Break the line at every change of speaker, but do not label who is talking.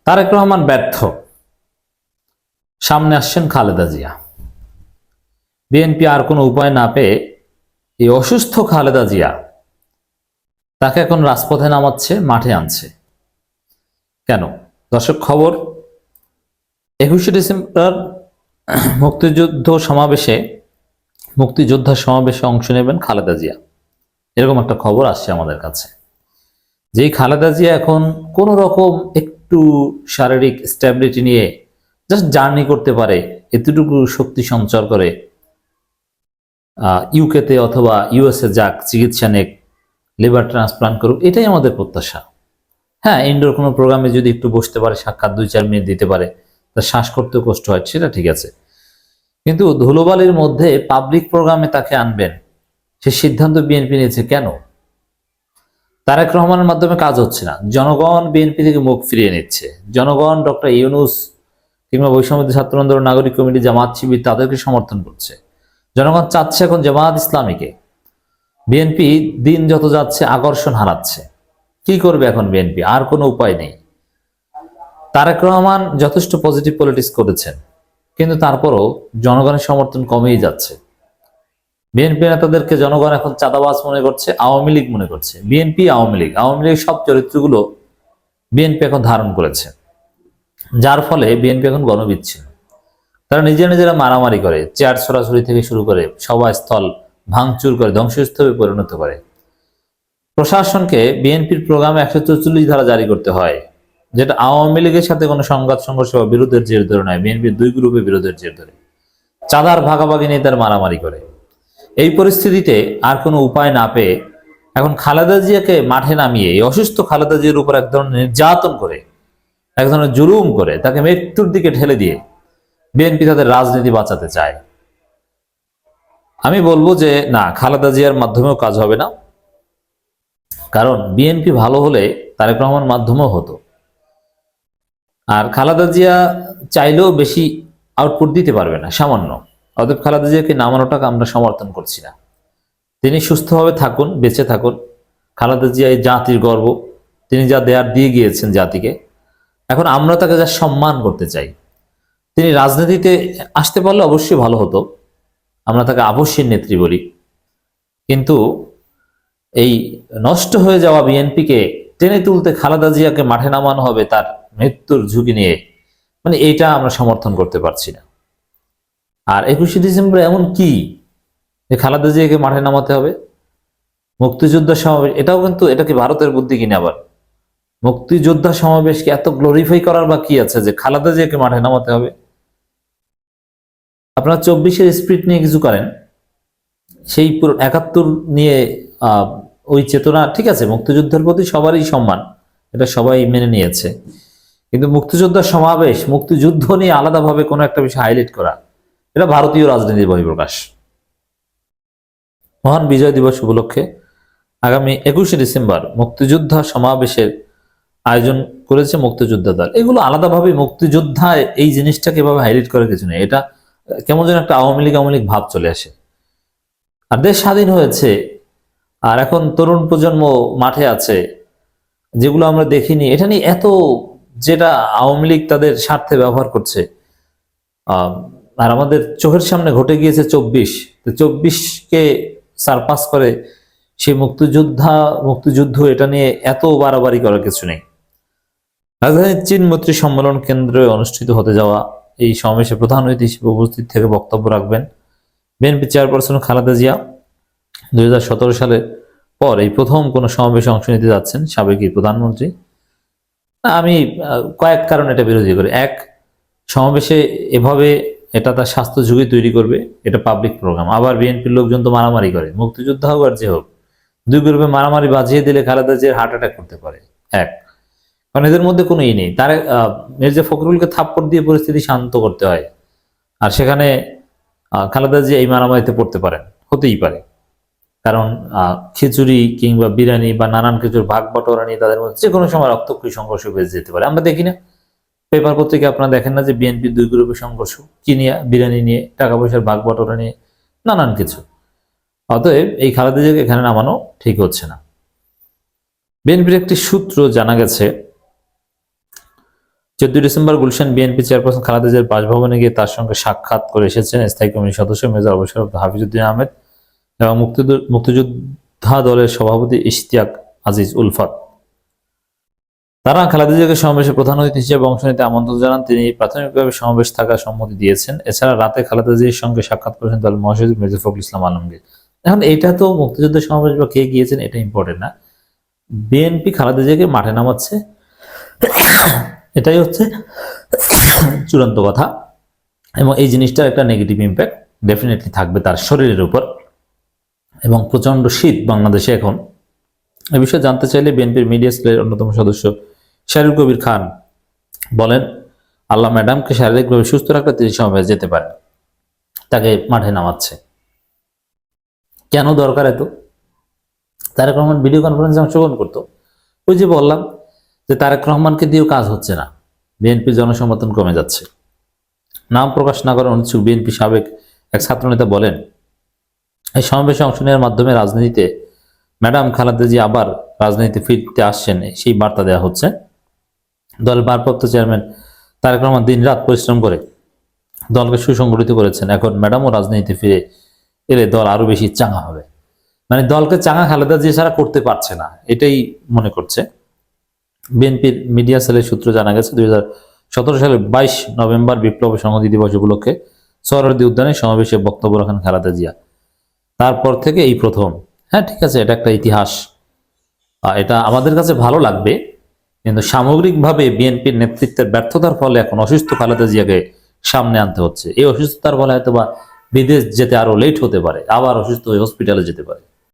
তারেক রহমান ব্যর্থ, সামনে আসছেন খালেদা জিয়া। বিএনপি আর কোনো উপায় না পেয়ে এই অসুস্থ খালেদা জিয়া তাকে এখন রাজপথে নামাচ্ছে, মাঠে আনছে। কেন? দর্শক, খবর 21শে ডিসেম্বর মুক্তিযোদ্ধা সমাবেশে অংশ নেবেন খালেদা জিয়া। এরকম একটা খবর আসছে আমাদের কাছে, যেই খালেদা জিয়া এখন কোন রকম একটু শারীরিক স্ট্যাবিলিটি নিয়ে জাস্ট জার্নি করতে পারে, এতটুকু শক্তি সঞ্চার করে ইউকেতে অথবা ইউএসএ যাক, চিকিৎসা নেক, লিভার ট্রান্সপ্লান্ট করুক, এটাই আমাদের প্রত্যাশা। হ্যাঁ, ইনডোর কোনো প্রোগ্রামে যদি একটু বসতে পারে, সাক্ষাৎ 2-4 মিনিট দিতে পারে, তার শ্বাস করতেও কষ্ট হয়, সেটা ঠিক আছে। কিন্তু ধুলোবালির মধ্যে পাবলিক প্রোগ্রামে তাকে আনবেন, সে সিদ্ধান্ত বিএনপি নিয়েছে কেন? তারেক রহমানের মাধ্যমে কাজ হচ্ছে না, জনগণ বিএনপি থেকে মুখ ফিরিয়ে নিচ্ছে। জনগণ ডক্টর ইউনূস কিংবা বৈষম্য ছাত্র আন্দোলন, নাগরিক কমিটি, জামাত শিবির তাদেরকে সমর্থন করছে। জনগণ চাচ্ছে এখন জামাত ইসলামীকে। বিএনপি দিন যত যাচ্ছে আকর্ষণ হারাচ্ছে। কি করবে এখন বিএনপি? আর কোনো উপায় নেই। তারেক রহমান যথেষ্ট পজিটিভ পলিটিক্স করেছেন, কিন্তু তারপরও জনগণের সমর্থন কমেই যাচ্ছে। বিএনপি নেতাদেরকে জনগণ এখন চাঁদাবাজ মনে করছে, আওয়ামী লীগ মনে করছে। বিএনপি আওয়ামী লীগ সব চরিত্রগুলো বিএনপি এখন ধারণ করেছে, যার ফলে বিএনপি এখন গণবিচ্ছিন্ন। তারা নিজেরা মারামারি করে, চেয়ার ছড়াছড়ি থেকে শুরু করে সভাস্থল ভাঙচুর করে, ধ্বংসস্তূপে পরিণত করে। প্রশাসনকে বিএনপির প্রোগ্রামে 144 ধারা জারি করতে হয়, যেটা আওয়ামী লীগের সাথে কোনো সংঘাত সংঘর্ষ বা বিরোধের জের ধরে নয়, বিএনপির 2 গ্রুপে বিরোধের জের ধরে। চাঁদার ভাগাভাগি নিয়ে তারা মারামারি করে। এই পরিস্থিতিতে আর কোনো উপায় না পেয়ে এখন খালেদা জিয়াকে মাঠে নামিয়ে এই অসুস্থ খালেদা জিয়ার উপর এক ধরনের নির্যাতন করে, এক ধরনের জুলুম করে, তাকে মৃত্যুর দিকে ঠেলে দিয়ে বিএনপি তাদের রাজনীতি বাঁচাতে চায়। আমি বলবো যে না, খালেদা জিয়ার মাধ্যমেও কাজ হবে না। কারণ বিএনপি ভালো হলে তারেক রহমান মাধ্যমেও হতো। আর খালেদা জিয়া চাইলেও বেশি আউটপুট দিতে পারবে না, সামান্য। অতএব খালেদা জিয়াকে নামানোটাকে আমরা সমর্থন করছি না। তিনি সুস্থভাবে থাকুন, বেঁচে থাকুন। খালেদা জিয়া এই জাতির গর্ব, তিনি যা দেয়ার দিয়ে গিয়েছেন জাতিকে। এখন আমরা তাকে যা সম্মান করতে চাই। তিনি রাজনীতিতে আসতে পারলে অবশ্যই ভালো হতো, আমরা তাকে আবশ্যিক নেত্রী বলি। কিন্তু এই নষ্ট হয়ে যাওয়া বিএনপিকে টেনে তুলতে খালেদা জিয়াকে মাঠে নামানো হবে তার মৃত্যুর ঝুঁকি নিয়ে, মানে এইটা আমরা সমর্থন করতে পারছি না। আর 21শে ডিসেম্বর এমন কি যে খালেদা জিয়াকে মাঠে নামাতে হবে? মুক্তিযোদ্ধা সমাবেশ, এটাও কিন্তু, এটা কি ভারতের বুদ্ধি কিনা? আবার মুক্তিযোদ্ধা সমাবেশকে এত গ্লোরিফাই করার বা কি আছে যে খালেদা জিয়াকে মাঠে নামাতে হবে? আপনারা 24-এর স্পিরিট নিয়ে কিছু করেন, সেই 71 নিয়ে ওই চেতনা, ঠিক আছে, মুক্তিযুদ্ধের প্রতি সবারই সম্মান, এটা সবাই মেনে নিয়েছে। কিন্তু মুক্তিযোদ্ধার সমাবেশ, মুক্তিযুদ্ধ নিয়ে আলাদাভাবে কোনো একটা বিষয় হাইলাইট করা, এটা ভারতীয় রাজনীতির বহিঃপ্রকাশ। মহান বিজয় দিবস উপলক্ষে আগামী 21শে ডিসেম্বর মুক্তিযোদ্ধা সমাবেশের আয়োজন করেছে মুক্তিযোদ্ধা দল। এগুলো আলাদাভাবে মুক্তিযোদ্ধা এই জিনিসটাকে এভাবে হাইলাইট করার কিছু নেই। এটা কেমন যেন একটা আওয়ামী লীগ ভাব চলে আসে। আর দেশ স্বাধীন হয়েছে, আর এখন তরুণ প্রজন্ম মাঠে আছে, যেগুলো আমরা দেখিনি। এটা নিয়ে এত, যেটা আওয়ামী লীগ তাদের স্বার্থে ব্যবহার করছে। আর আমাদের চোখের সামনে ঘটে গিয়েছে 24কে সারপাস করে সেই মুক্তিযুদ্ধ, এটা নিয়ে এত বাড়াবাড়ি করার কিছু নেই। রাজধানীর চীন মৈত্রী সম্মেলন কেন্দ্রে অনুষ্ঠিত হতে যাওয়া এই সমাবেশে প্রধান অতিথি হিসেবে উপস্থিত থেকে বক্তব্য রাখবেন বিএনপি চেয়ারপারসন খালেদা জিয়া। 2017 সালের পর এই প্রথম কোনো সমাবেশে অংশ নিতে যাচ্ছেন সাবেক প্রধানমন্ত্রী। আমি কয়েক কারণে এটা বিরোধী করি। এক, সমাবেশে এভাবে এটা তার স্বাস্থ্য ঝুঁকি তৈরি করবে, এটা পাবলিক প্রোগ্রাম। আবার বিএনপির লোকজন তো মারামারি করে, মুক্তিযোদ্ধা হোক আর যে হোক, 2 গ্রুপে মারামারি বাজিয়ে দিলে খালেদা জিয়ার হার্ট অ্যাটাক করতে পারে। এক, কারণ এদের মধ্যে কোনো নেই। তার মির্জা ফখরুলকে থাপ্পড় দিয়ে পরিস্থিতি শান্ত করতে হয়, আর সেখানে খালেদা জিয়া এই মারামারিতে পড়তে পারেন, হতেই পারে। কারণ খিচুড়ি কিংবা বিরিয়ানি বা নানান কিছুর ভাগ বটোয়ারা নিয়ে তাদের মধ্যে যে কোনো সময় রক্তক্ষয়ী সংঘর্ষ বেঁচে যেতে পারে। আমরা দেখি না, পেপার পত্রিকা আপনারা দেখেন না যে বিএনপি 2 গ্রুপে সংঘর্ষ, কি নিয়ে? বিরিয়ানি নিয়ে, টাকা পয়সার ভাগ বটোয়ারা নিয়ে, নানান কিছু। অতএব এই খালেদা জিয়াকে এখানে নামানো ঠিক হচ্ছে না। বিএনপির একটি সূত্র জানা গেছে, 14 December Gulshan BNP chairperson Khaleda জিয়ার বাসভবনে গিয়ে তার সঙ্গে সাক্ষাৎ করে এসেছেন স্থায়ী কমিটির সদস্য মেজর অবসর হাফিজউদ্দিন আহমেদ এবং মুক্তিযোদ্ধা দলের সভাপতি ইশতিয়াক আজিজ উলফাত। তারা খালেদা জিয়াকে সমাবেশে প্রধান অতিথি হিসেবে অংশ নিতে আমন্ত্রণ জানান। তিনি প্রাথমিকভাবে সমাবেশ থাকার সম্মতি দিয়েছেন। এছাড়া রাতে খালেদা জিয়ার সঙ্গে সাক্ষাৎ করেছেন দলের মহাসচিব মির্জা ফখরুল ইসলাম আলমগীর। এখন এটা তো মুক্তিযুদ্ধের সমাবেশ বা কে গিয়েছেন এটা ইম্পর্টেন্ট না, বিএনপি খালেদা জিয়াকে মাঠে নামাচ্ছে, এটাই হচ্ছে চূড়ান্ত কথা। এবং এই জিনিসটার একটা নেগেটিভ ইম্প্যাক্ট ডেফিনেটলি থাকবে তার শরীরের উপর। এবং প্রচন্ড শীত বাংলাদেশে এখন। এ বিষয়ে জানতে চাইলে বিএনপির মিডিয়া সেলের অন্যতম সদস্য শাহরুল কবির খান বলেন, আল্লাহ ম্যাডামকে শারীরিকভাবে সুস্থ রাখলে তিনি সমাবেশে যেতে পারেন, তাকে মাঠে নামাচ্ছে কেন দরকার এত? তারেক রহমান ভিডিও কনফারেন্সে অংশগ্রহণ করতো। ওই যে বললাম যে তারেক রহমানকে দিয়েও কাজ হচ্ছে না, বিএনপির জনসমর্থন কমে যাচ্ছে। নাম প্রকাশ না করার অনিচ্ছুক বিএনপি সাবেক এক ছাত্রনেতা বলেন, এই সমাবেশে অংশ নেওয়ার মাধ্যমে রাজনীতিতে ম্যাডাম খালেদা জিয়া আবার রাজনীতিতে ফিরতে আসছেন সেই বার্তা দেওয়া হচ্ছে। দলের ভারপ্রাপ্ত চেয়ারম্যান তারেক রহমান দিনরাত পরিশ্রম করে দলকে সুসংগঠিত করেছেন। এখন ম্যাডামও রাজনীতিতে ফিরে এলে দল আরো বেশি চাঙা হবে। মানে দলকে চাঙা খালেদা জিয়া ছাড়া করতে পারছে না, এটাই মনে করছে। বিএনপির মিডিয়া সেলের সূত্র জানা গেছে 2017 সালের 22 নভেম্বর বিপ্লব সংহতি দিবস উপলক্ষে সোহরাওয়ার্দী উদ্যানে সমাবেশে বক্তব্য রাখেন খালেদা জিয়া। তারপর থেকে এই প্রথম। হ্যাঁ ঠিক আছে, এটা একটা ইতিহাস, এটা আমাদের কাছে ভালো লাগবে, কিন্তু সামগ্রিকভাবে বিএনপির নেতৃত্বের ব্যর্থতার ফলে এখন অসুস্থ খালেদা জিয়াকে সামনে আনতে হচ্ছে। এই অসুস্থতার ফলে হয়তো বা বিদেশ যেতে আরো লেট হতে পারে, আবার অসুস্থ হয়ে হসপিটালে যেতে পারে।